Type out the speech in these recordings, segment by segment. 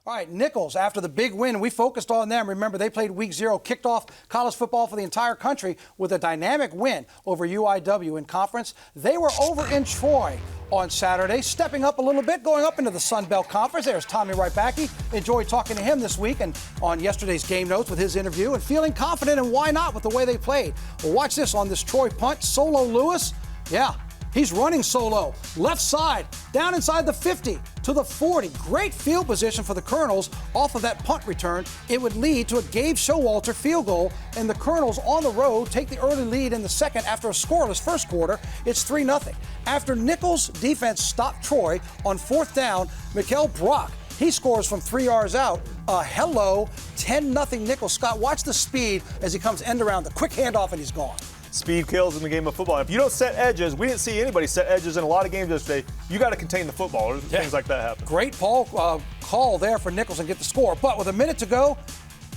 All right, Nicholls, after the big win, we focused on them. Remember, they played week 0, kicked off college football for the entire country with a dynamic win over UIW in conference. They were over in Troy on Saturday, stepping up a little bit, going up into the Sun Belt Conference. There's Tommy Rybacky. Enjoyed talking to him this week and on yesterday's game notes with his interview and feeling confident, and why not, with the way they played. Well, watch this on this Troy punt. Solo Lewis, yeah. He's running solo, left side, down inside the 50 to the 40. Great field position for the Colonels off of that punt return. It would lead to a Gabe Showalter field goal, and the Colonels on the road take the early lead in the second after a scoreless first quarter. It's 3-0. After Nicholls' defense stopped Troy on 4th down, Mikael Brock, he scores from 3 yards out. Hello, 10-0 Nicholls. Scott, watch the speed as he comes end around, the quick handoff, and he's gone. Speed kills in the game of football. If you don't set edges, we didn't see anybody set edges in a lot of games yesterday. You got to contain the football. Things like that happen. Great call there for Nicholls and get the score. But with a minute to go,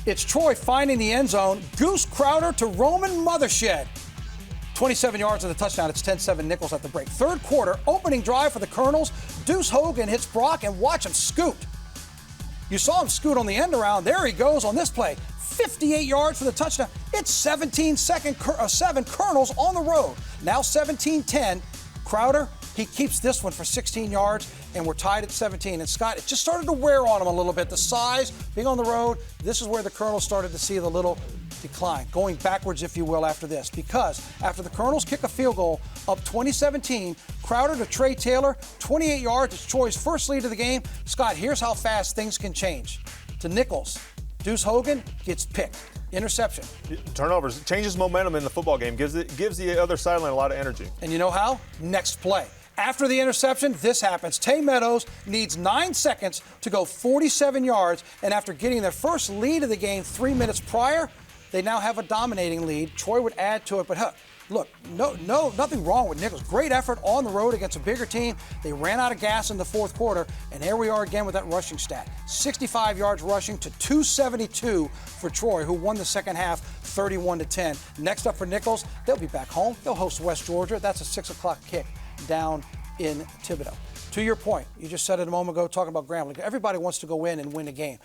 it's Troy finding the end zone. Goose Crowder to Roman Mothershed. 27 yards and a touchdown. It's 10-7 Nicholls at the break. Third quarter, opening drive for the Colonels. Deuce Hogan hits Brock, and watch him scoot. You saw him scoot on the end around. There he goes on this play. 58 yards for the touchdown. It's 17-7 Colonels on the road. Now 17-10. Crowder, he keeps this one for 16 yards, and we're tied at 17. And Scott, it just started to wear on him a little bit. The size, being on the road, this is where the Colonels started to see the little decline, going backwards, if you will, after this. Because after the Colonels kick a field goal up 20-17, Crowder to Trey Taylor, 28 yards. It's Troy's first lead of the game. Scott, here's how fast things can change. To Nicholls. Deuce Hogan gets picked. Interception. Turnovers. Changes momentum in the football game. Gives the other sideline a lot of energy. And you know how? Next play. After the interception, this happens. Tay Meadows needs 9 seconds to go 47 yards. And after getting their first lead of the game 3 minutes prior, they now have a dominating lead. Troy would add to it, but look, nothing wrong with Nicholls. Great effort on the road against a bigger team. They ran out of gas in the fourth quarter, and here we are again with that rushing stat. 65 yards rushing to 272 for Troy, who won the second half 31-10. Next up for Nicholls, they'll be back home. They'll host West Georgia. That's a 6 o'clock kick down in Thibodaux. To your point, you just said it a moment ago talking about Grambling. Everybody wants to go in and win a game.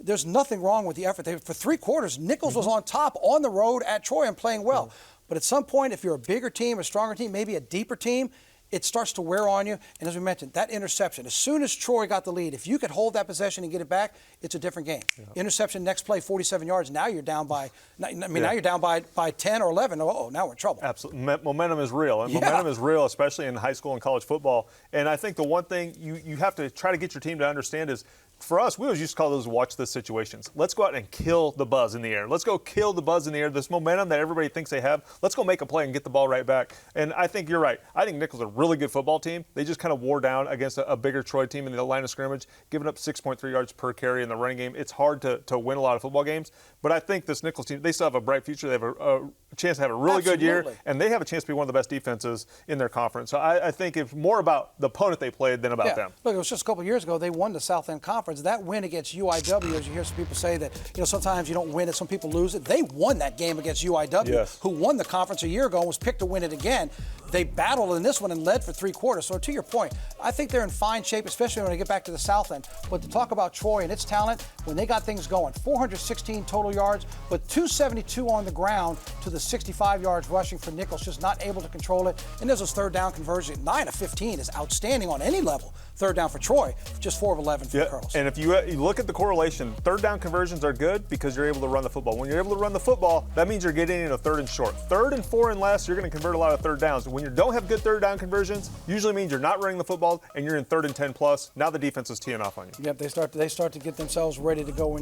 There's nothing wrong with the effort. For 3 quarters, Nicholls was on top on the road at Troy and playing well. But at some point, if you're a bigger team, a stronger team, maybe a deeper team, it starts to wear on you. And as we mentioned, that interception, as soon as Troy got the lead, if you could hold that possession and get it back, it's a different game. Yeah. Interception, next play, 47 yards. Now you're down by, now you're down by 10 or 11. Oh, now we're in trouble. Absolutely. Momentum is real. And momentum is real, especially in high school and college football. And I think the one thing you have to try to get your team to understand is, for us, we always used to call those watch this situations. Let's go out and kill the buzz in the air. Let's go kill the buzz in the air. This momentum that everybody thinks they have, let's go make a play and get the ball right back. And I think you're right. I think Nicholls is a really good football team. They just kind of wore down against a bigger Troy team in the line of scrimmage, giving up 6.3 yards per carry in the running game. It's hard to win a lot of football games. But I think this Nicholls team, they still have a bright future. They have a chance to have a really good year, and they have a chance to be one of the best defenses in their conference. So I think it's more about the opponent they played than about them. Look, it was just a couple of years ago they won the South End Conference. That win against UIW, as you hear some people say that, sometimes you don't win it, some people lose it. They won that game against UIW, who won the conference a year ago and was picked to win it again. They battled in this one and led for 3 quarters. So to your point, I think they're in fine shape, especially when they get back to the South End. But to talk about Troy and its talent, when they got things going, 416 total yards, but 272 on the ground to the 65 yards rushing for Nicholls, just not able to control it. And there's those third down conversions. 9 of 15 is outstanding on any level. Third down for Troy, just 4 of 11 for the Colonels. And if you look at the correlation, third down conversions are good because you're able to run the football. When you're able to run the football, that means you're getting in a 3rd and short. 3rd and 4 and less, you're going to convert a lot of third downs. When you don't have good third down conversions, usually means you're not running the football and you're in 3rd and 10 plus. Now the defense is teeing off on you. Yep, they start to get themselves ready to go in.